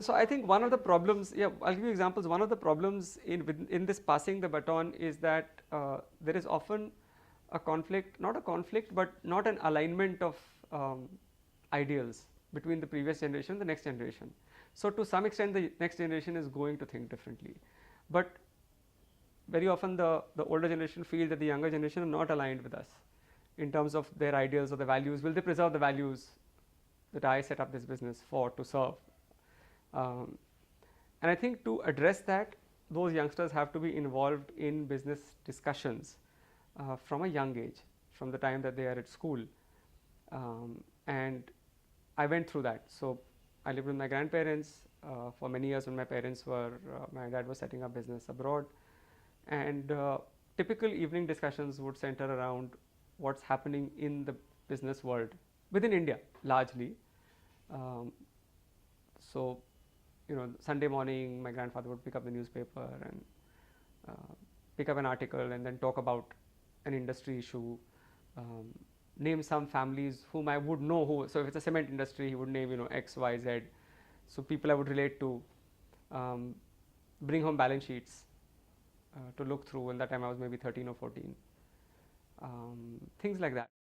So I think one of the problems, yeah, I'll give you examples. One of the problems in this passing the baton is that there is often a conflict, not a conflict, but not an alignment of um, ideals between the previous generation and the next generation. So to some extent, the next generation is going to think differently, but very often the older generation feel that the younger generation are not aligned with us in terms of their ideals or the values. Will they preserve the values that I set up this business for to serve? Um, and I think to address that, those youngsters have to be involved in business discussions from a young age, from the time that they are at school. And I went through that. So I lived with my grandparents for many years when my parents were, my dad was setting up business abroad. And typical evening discussions would center around what's happening in the business world within India largely. Um, so Sunday morning, my grandfather would pick up the newspaper and uh, pick up an article and then talk about an industry issue, um, name some families whom I would know who. So if it's a cement industry, he would name X, Y, Z. So people I would relate to, bring home balance sheets to look through. And that time I was maybe 13 or 14, things like that.